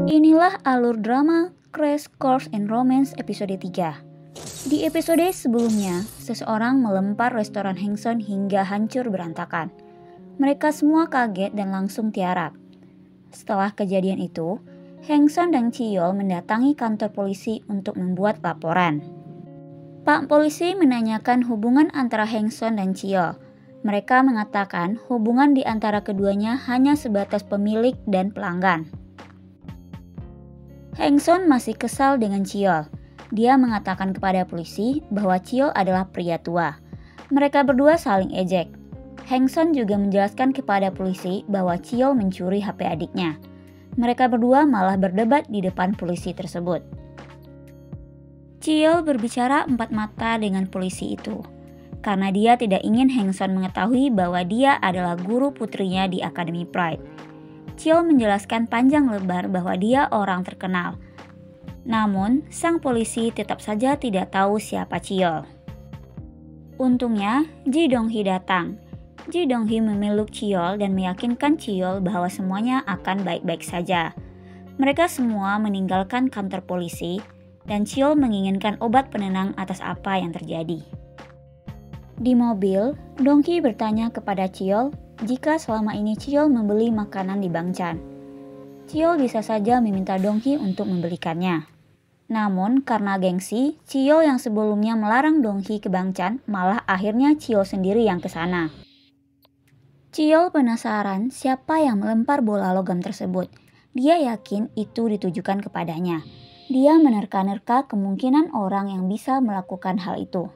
Inilah alur drama Crash Course in Romance episode 3. Di episode sebelumnya, seseorang melempar restoran Hengson hingga hancur berantakan. Mereka semua kaget dan langsung tiarap. Setelah kejadian itu, Hengson dan Chiyol mendatangi kantor polisi untuk membuat laporan. Pak polisi menanyakan hubungan antara Hengson dan Chiyol. Mereka mengatakan hubungan di antara keduanya hanya sebatas pemilik dan pelanggan. Hengson masih kesal dengan Chiyol. Dia mengatakan kepada polisi bahwa Chiyol adalah pria tua. Mereka berdua saling ejek. Hengson juga menjelaskan kepada polisi bahwa Chiyol mencuri HP adiknya. Mereka berdua malah berdebat di depan polisi tersebut. Chiyol berbicara empat mata dengan polisi itu, karena dia tidak ingin Hengson mengetahui bahwa dia adalah guru putrinya di Akademi Pride. Chiyol menjelaskan panjang lebar bahwa dia orang terkenal. Namun, sang polisi tetap saja tidak tahu siapa Chiyol. Untungnya, Ji Dong-hee datang. Ji Dong-hee memeluk Chiyol dan meyakinkan Chiyol bahwa semuanya akan baik-baik saja. Mereka semua meninggalkan kantor polisi, dan Chiyol menginginkan obat penenang atas apa yang terjadi. Di mobil, Dong-hee bertanya kepada Chiyol jika selama ini Chiyol membeli makanan di Bangchan. Chiyol bisa saja meminta Dong-hee untuk membelikannya. Namun karena gengsi, Chiyol yang sebelumnya melarang Dong-hee ke Bangchan, malah akhirnya Chiyol sendiri yang ke sana. Chiyol penasaran siapa yang melempar bola logam tersebut. Dia yakin itu ditujukan kepadanya. Dia menerka-nerka kemungkinan orang yang bisa melakukan hal itu.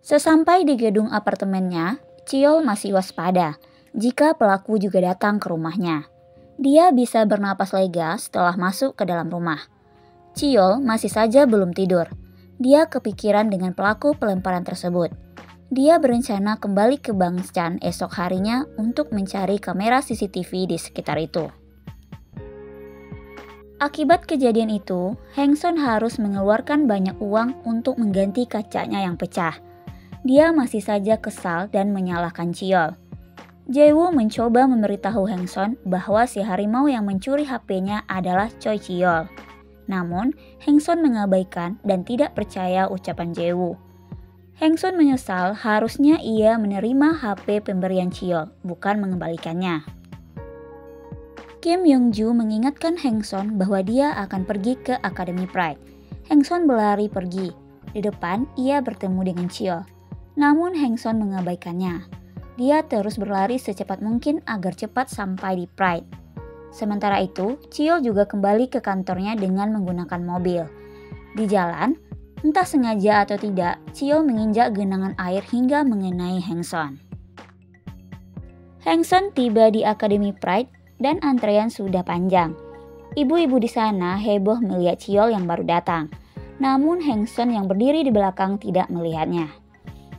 Sesampai di gedung apartemennya, Chiyol masih waspada jika pelaku juga datang ke rumahnya. Dia bisa bernapas lega setelah masuk ke dalam rumah. Chiyol masih saja belum tidur. Dia kepikiran dengan pelaku pelemparan tersebut. Dia berencana kembali ke Bangchan esok harinya untuk mencari kamera CCTV di sekitar itu. Akibat kejadian itu, Hengson harus mengeluarkan banyak uang untuk mengganti kacanya yang pecah. Dia masih saja kesal dan menyalahkan Chiyol. Jae-woo mencoba memberitahu Hengson bahwa si harimau yang mencuri HP-nya adalah Choi Chiyol. Namun, Hengson mengabaikan dan tidak percaya ucapan Jae-woo. Hengson menyesal harusnya ia menerima HP pemberian Chiyol, bukan mengembalikannya. Kim Yong-ju mengingatkan Hengson bahwa dia akan pergi ke Akademi Pride. Hengson berlari pergi. Di depan, ia bertemu dengan Chiyol. Namun Hengson mengabaikannya. Dia terus berlari secepat mungkin agar cepat sampai di Pride. Sementara itu, Chiyol juga kembali ke kantornya dengan menggunakan mobil. Di jalan, entah sengaja atau tidak, Chiyol menginjak genangan air hingga mengenai Hengson. Hengson tiba di Akademi Pride dan antrean sudah panjang. Ibu-ibu di sana heboh melihat Chiyol yang baru datang. Namun Hengson yang berdiri di belakang tidak melihatnya.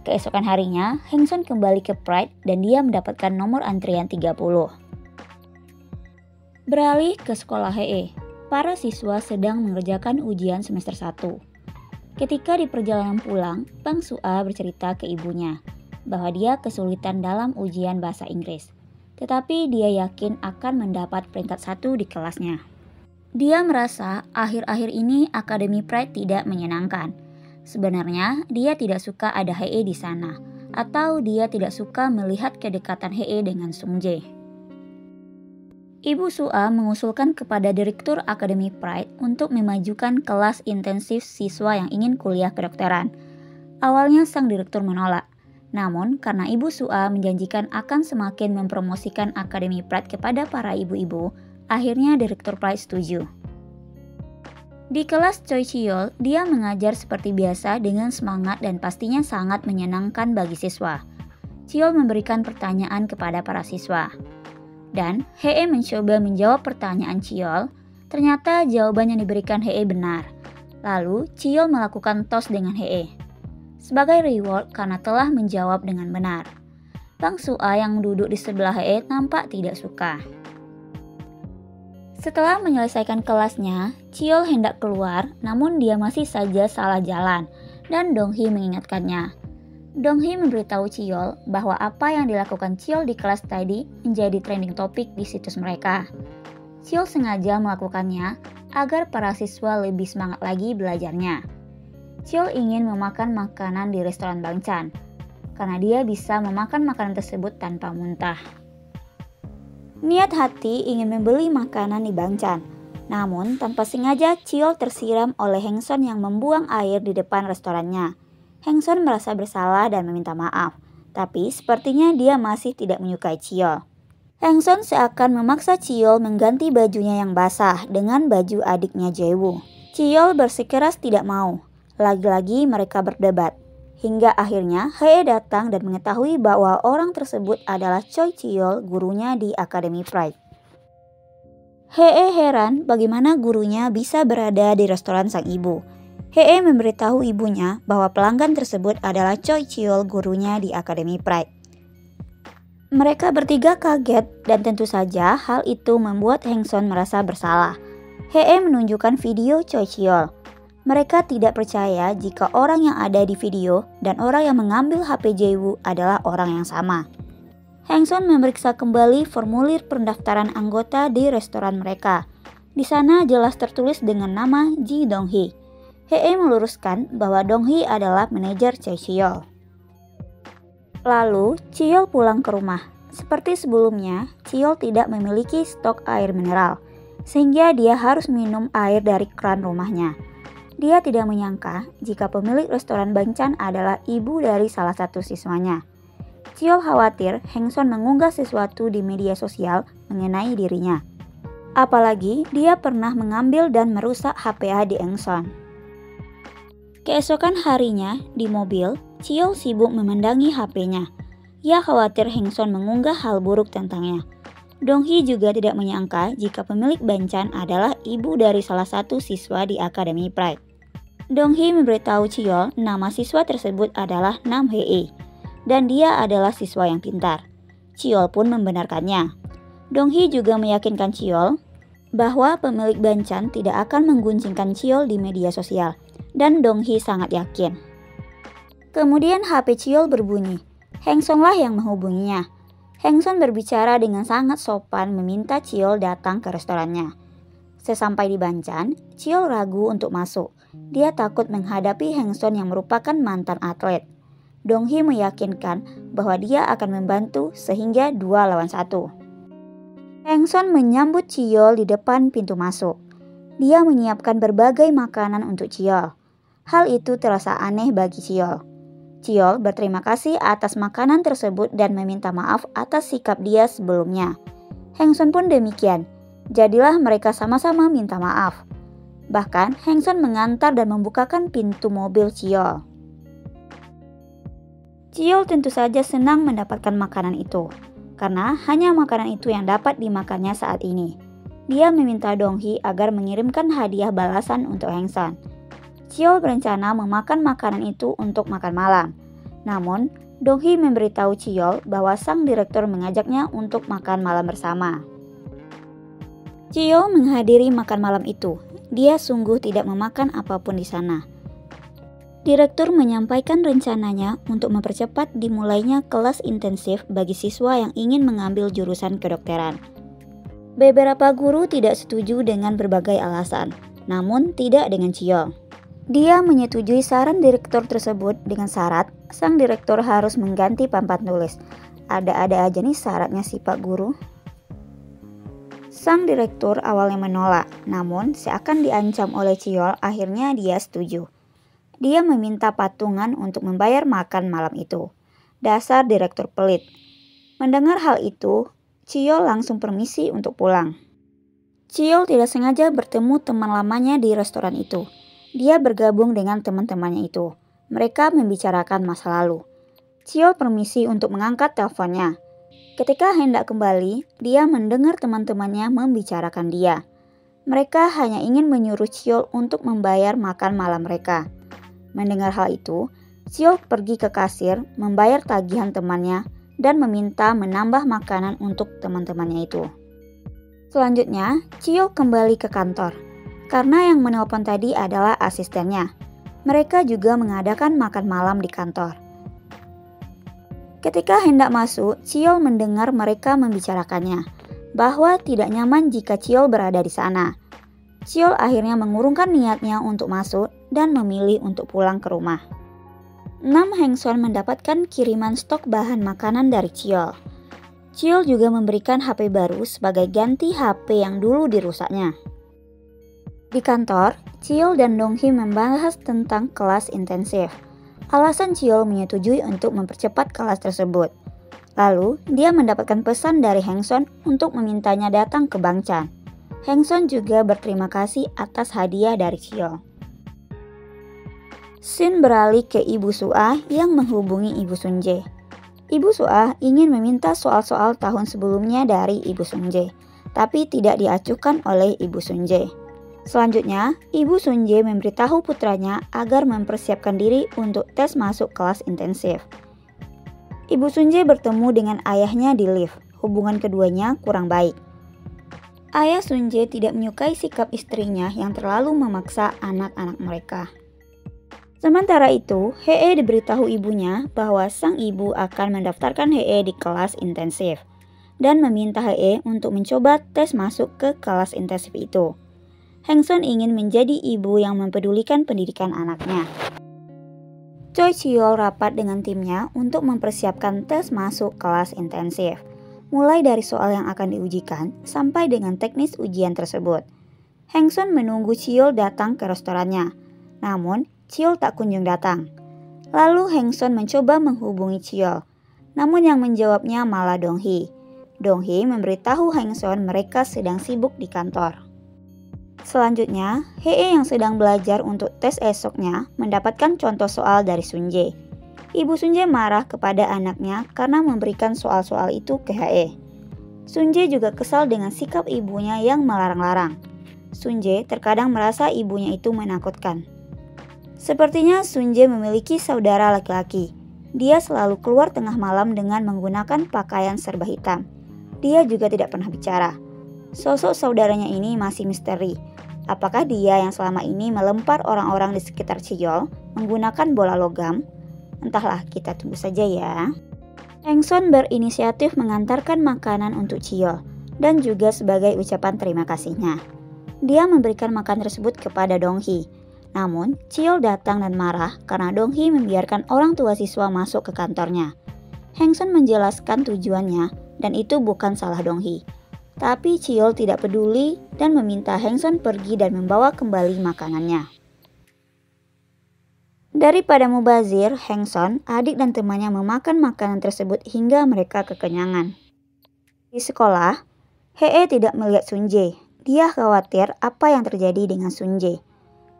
Keesokan harinya, Hengson kembali ke Pride dan dia mendapatkan nomor antrian 30. Beralih ke sekolah HE, para siswa sedang mengerjakan ujian semester 1. Ketika di perjalanan pulang, Bang Sua bercerita ke ibunya bahwa dia kesulitan dalam ujian bahasa Inggris. Tetapi dia yakin akan mendapat peringkat 1 di kelasnya. Dia merasa akhir-akhir ini Akademi Pride tidak menyenangkan. Sebenarnya, dia tidak suka ada HE di sana, atau dia tidak suka melihat kedekatan HE dengan Sung Jae. Ibu Sua mengusulkan kepada Direktur Akademi Pride untuk memajukan kelas intensif siswa yang ingin kuliah kedokteran. Awalnya sang direktur menolak, namun karena Ibu Sua menjanjikan akan semakin mempromosikan Akademi Pride kepada para ibu-ibu, akhirnya Direktur Pride setuju. Di kelas Choi Chiyol, dia mengajar seperti biasa dengan semangat dan pastinya sangat menyenangkan bagi siswa. Chiyol memberikan pertanyaan kepada para siswa. Dan Hee mencoba menjawab pertanyaan Chiyol. Ternyata jawaban yang diberikan Hee benar. Lalu Chiyol melakukan tos dengan Hee sebagai reward karena telah menjawab dengan benar. Bang Sua yang duduk di sebelah Hee nampak tidak suka. Setelah menyelesaikan kelasnya, Chiyol hendak keluar, namun dia masih saja salah jalan, dan Dong-hee mengingatkannya. Dong-hee memberitahu Cheol bahwa apa yang dilakukan Cheol di kelas tadi menjadi trending topik di situs mereka. Cheol sengaja melakukannya agar para siswa lebih semangat lagi belajarnya. Cheol ingin memakan makanan di restoran Bangchan, karena dia bisa memakan makanan tersebut tanpa muntah. Niat hati ingin membeli makanan di Bangchan, namun tanpa sengaja Cheol tersiram oleh Hengson yang membuang air di depan restorannya. Hengson merasa bersalah dan meminta maaf, tapi sepertinya dia masih tidak menyukai Cheol. Hengson seakan memaksa Cheol mengganti bajunya yang basah dengan baju adiknya Jae-woo. Cheol bersikeras tidak mau. Lagi-lagi mereka berdebat. Hingga akhirnya Hye datang dan mengetahui bahwa orang tersebut adalah Choi Cheol, gurunya di Akademi Pride. Hye heran bagaimana gurunya bisa berada di restoran sang ibu. Hye memberitahu ibunya bahwa pelanggan tersebut adalah Choi Cheol, gurunya di Akademi Pride. Mereka bertiga kaget dan tentu saja hal itu membuat Hengson merasa bersalah. Hye menunjukkan video Choi Cheol. Mereka tidak percaya jika orang yang ada di video dan orang yang mengambil HP Jae-woo adalah orang yang sama. Hengson memeriksa kembali formulir pendaftaran anggota di restoran mereka. Di sana jelas tertulis dengan nama Ji Dong-hee. Hye meluruskan bahwa Dong-hee adalah manajer Choi Cheol. Lalu, Cheol pulang ke rumah. Seperti sebelumnya, Cheol tidak memiliki stok air mineral, sehingga dia harus minum air dari keran rumahnya. Dia tidak menyangka jika pemilik restoran Bangchan adalah ibu dari salah satu siswanya. Cheol khawatir Hengson mengunggah sesuatu di media sosial mengenai dirinya. Apalagi dia pernah mengambil dan merusak HP adik Hengson. Keesokan harinya, di mobil, Cheol sibuk memandangi HP-nya. Ia khawatir Hengson mengunggah hal buruk tentangnya. Dong-hee juga tidak menyangka jika pemilik Bangchan adalah ibu dari salah satu siswa di Akademi Pride. Dong-hee memberitahu Cheol nama siswa tersebut adalah Nam Hye, dan dia adalah siswa yang pintar. Cheol pun membenarkannya. Dong-hee juga meyakinkan Cheol bahwa pemilik Bangchan tidak akan mengguncingkan Cheol di media sosial. Dan Dong-hee sangat yakin. Kemudian HP Cheol berbunyi. Hengson lah yang menghubunginya. Hengson berbicara dengan sangat sopan meminta Cheol datang ke restorannya. Sesampai di Bangchan, Cheol ragu untuk masuk. Dia takut menghadapi Hengson yang merupakan mantan atlet. Dong-hee meyakinkan bahwa dia akan membantu sehingga 2 lawan 1. Hengson menyambut Cheol di depan pintu masuk. Dia menyiapkan berbagai makanan untuk Cheol. Hal itu terasa aneh bagi Cheol. Cheol berterima kasih atas makanan tersebut dan meminta maaf atas sikap dia sebelumnya. Hengson pun demikian. Jadilah mereka sama-sama minta maaf. Bahkan Hengson mengantar dan membukakan pintu mobil Cheol. Cheol tentu saja senang mendapatkan makanan itu, karena hanya makanan itu yang dapat dimakannya saat ini. Dia meminta Dong-hee agar mengirimkan hadiah balasan untuk Hengson. Cheol berencana memakan makanan itu untuk makan malam. Namun, Dong-hee memberitahu Cheol bahwa sang direktur mengajaknya untuk makan malam bersama. Cheol menghadiri makan malam itu. Dia sungguh tidak memakan apapun di sana. Direktur menyampaikan rencananya untuk mempercepat dimulainya kelas intensif bagi siswa yang ingin mengambil jurusan kedokteran. Beberapa guru tidak setuju dengan berbagai alasan, namun tidak dengan Cheol. Dia menyetujui saran direktur tersebut dengan syarat sang direktur harus mengganti papan tulis. Ada-ada aja nih syaratnya si Pak Guru. Sang direktur awalnya menolak, namun seakan diancam oleh Cheol, akhirnya dia setuju. Dia meminta patungan untuk membayar makan malam itu. Dasar direktur pelit. Mendengar hal itu, Cheol langsung permisi untuk pulang. Cheol tidak sengaja bertemu teman lamanya di restoran itu. Dia bergabung dengan teman-temannya itu. Mereka membicarakan masa lalu. Cheol permisi untuk mengangkat teleponnya. Ketika hendak kembali, dia mendengar teman-temannya membicarakan dia. Mereka hanya ingin menyuruh Cheol untuk membayar makan malam mereka. Mendengar hal itu, Cheol pergi ke kasir, membayar tagihan temannya, dan meminta menambah makanan untuk teman-temannya itu. Selanjutnya, Cheol kembali ke kantor. Karena yang menelpon tadi adalah asistennya. Mereka juga mengadakan makan malam di kantor. Ketika hendak masuk, Cheol mendengar mereka membicarakannya, bahwa tidak nyaman jika Cheol berada di sana. Cheol akhirnya mengurungkan niatnya untuk masuk dan memilih untuk pulang ke rumah. Nam Heng Son mendapatkan kiriman stok bahan makanan dari Cheol. Cheol juga memberikan HP baru sebagai ganti HP yang dulu dirusaknya. Di kantor, Cheol dan Dong-hee membahas tentang kelas intensif. Alasan Cheol menyetujui untuk mempercepat kelas tersebut. Lalu, dia mendapatkan pesan dari Heng Son untuk memintanya datang ke Bangchan. Heng Son juga berterima kasih atas hadiah dari Cheol. Scene beralih ke Ibu Sua yang menghubungi Ibu Sunjae. Ibu Sua ingin meminta soal-soal tahun sebelumnya dari Ibu Sunjae, tapi tidak diacuhkan oleh Ibu Sunjae. Selanjutnya, Ibu Sunjae memberitahu putranya agar mempersiapkan diri untuk tes masuk kelas intensif. Ibu Sunjae bertemu dengan ayahnya di lift. Hubungan keduanya kurang baik. Ayah Sunjae tidak menyukai sikap istrinya yang terlalu memaksa anak-anak mereka. Sementara itu, Hee diberitahu ibunya bahwa sang ibu akan mendaftarkan Hee di kelas intensif dan meminta Hee untuk mencoba tes masuk ke kelas intensif itu. Heng Son ingin menjadi ibu yang mempedulikan pendidikan anaknya. Choi Cheol rapat dengan timnya untuk mempersiapkan tes masuk kelas intensif, mulai dari soal yang akan diujikan sampai dengan teknis ujian tersebut. Heng Son menunggu Cheol datang ke restorannya, namun Cheol tak kunjung datang. Lalu Heng Son mencoba menghubungi Cheol, namun yang menjawabnya malah Dong-hee. Dong-hee memberitahu Heng Son mereka sedang sibuk di kantor. Selanjutnya, Hee yang sedang belajar untuk tes esoknya mendapatkan contoh soal dari Sunjae. Ibu Sunjae marah kepada anaknya karena memberikan soal-soal itu ke Hee. Sunjae juga kesal dengan sikap ibunya yang melarang-larang. Sunjae terkadang merasa ibunya itu menakutkan. Sepertinya Sunjae memiliki saudara laki-laki. Dia selalu keluar tengah malam dengan menggunakan pakaian serba hitam. Dia juga tidak pernah bicara. Sosok saudaranya ini masih misteri. Apakah dia yang selama ini melempar orang-orang di sekitar Cheol menggunakan bola logam? Entahlah, kita tunggu saja ya. Heng Son berinisiatif mengantarkan makanan untuk Cheol dan juga sebagai ucapan terima kasihnya. Dia memberikan makan tersebut kepada Dong-hee. Namun, Cheol datang dan marah karena Dong-hee membiarkan orang tua siswa masuk ke kantornya. Heng Son menjelaskan tujuannya dan itu bukan salah Dong-hee. Tapi Cheol tidak peduli dan meminta Heng Son pergi dan membawa kembali makanannya. Daripada mubazir, Heng Son, adik dan temannya memakan makanan tersebut hingga mereka kekenyangan. Di sekolah, Hee tidak melihat Sunjae. Dia khawatir apa yang terjadi dengan Sunjae.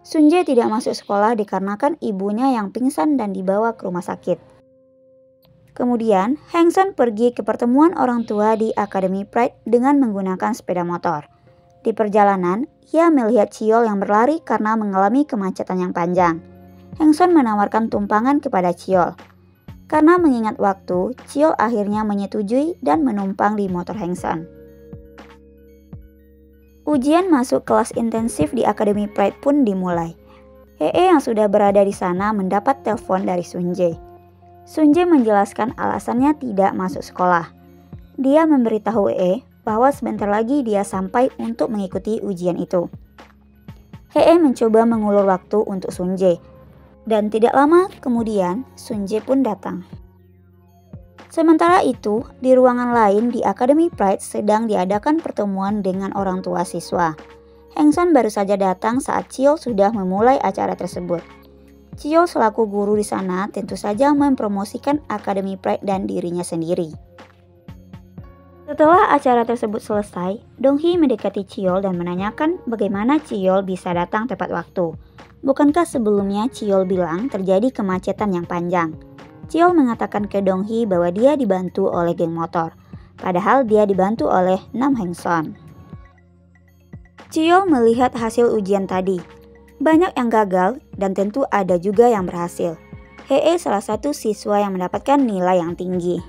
Sunjae tidak masuk sekolah dikarenakan ibunya yang pingsan dan dibawa ke rumah sakit. Kemudian, Heng Son pergi ke pertemuan orang tua di Akademi Pride dengan menggunakan sepeda motor. Di perjalanan, ia melihat Cheol yang berlari karena mengalami kemacetan yang panjang. Heng Son menawarkan tumpangan kepada Cheol. Karena mengingat waktu, Cheol akhirnya menyetujui dan menumpang di motor Heng Son. Ujian masuk kelas intensif di Akademi Pride pun dimulai. Hee yang sudah berada di sana mendapat telepon dari Sunjae. Sunjae menjelaskan alasannya tidak masuk sekolah. Dia memberitahu Hee bahwa sebentar lagi dia sampai untuk mengikuti ujian itu. Hee mencoba mengulur waktu untuk Sunjae. Dan tidak lama kemudian Sunjae pun datang. Sementara itu, di ruangan lain di Akademi Pride sedang diadakan pertemuan dengan orang tua siswa. Heng Son baru saja datang saat Cheol sudah memulai acara tersebut. Cheol selaku guru di sana tentu saja mempromosikan Akademi Pride dan dirinya sendiri. Setelah acara tersebut selesai, Dong-hee mendekati Cheol dan menanyakan bagaimana Cheol bisa datang tepat waktu. Bukankah sebelumnya Cheol bilang terjadi kemacetan yang panjang? Cheol mengatakan ke Dong-hee bahwa dia dibantu oleh geng motor, padahal dia dibantu oleh Nam Heng Son. Cheol melihat hasil ujian tadi. Banyak yang gagal dan tentu ada juga yang berhasil. Hee salah satu siswa yang mendapatkan nilai yang tinggi.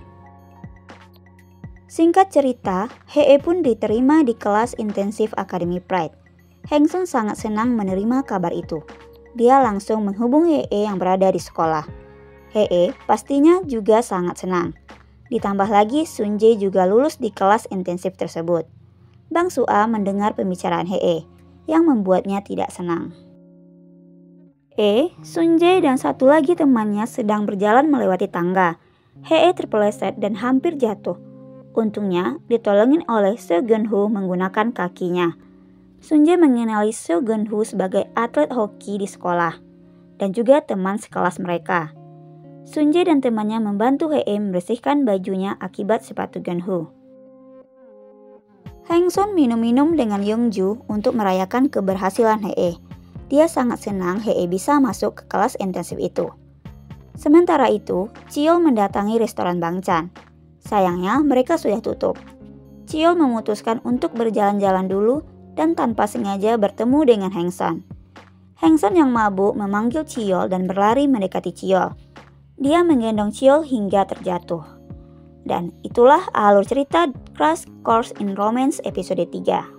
Singkat cerita, Hee pun diterima di kelas intensif Akademi Pride. Heng Son sangat senang menerima kabar itu. Dia langsung menghubungi Hee yang berada di sekolah. Hye pastinya juga sangat senang. Ditambah lagi Sunjae juga lulus di kelas intensif tersebut. Bang Sua mendengar pembicaraan Hye yang membuatnya tidak senang. Sunjae dan satu lagi temannya sedang berjalan melewati tangga. Hye terpeleset dan hampir jatuh. Untungnya ditolongin oleh Seo Geun-ho menggunakan kakinya. Sunjae mengenali Seo Geun-ho sebagai atlet hoki di sekolah dan juga teman sekelas mereka. Sunjae dan temannya membantu Hye membersihkan bajunya akibat sepatu Geun-ho. Hengson minum-minum dengan Youngju untuk merayakan keberhasilan Hye. Dia sangat senang Hye bisa masuk ke kelas intensif itu. Sementara itu, Cheol mendatangi restoran Bangchan. Sayangnya mereka sudah tutup. Cheol memutuskan untuk berjalan-jalan dulu dan tanpa sengaja bertemu dengan Hengson. Hengson yang mabuk memanggil Cheol dan berlari mendekati Cheol. Dia menggendong Cheol hingga terjatuh. Dan itulah alur cerita Crash Course in Romance episode 3.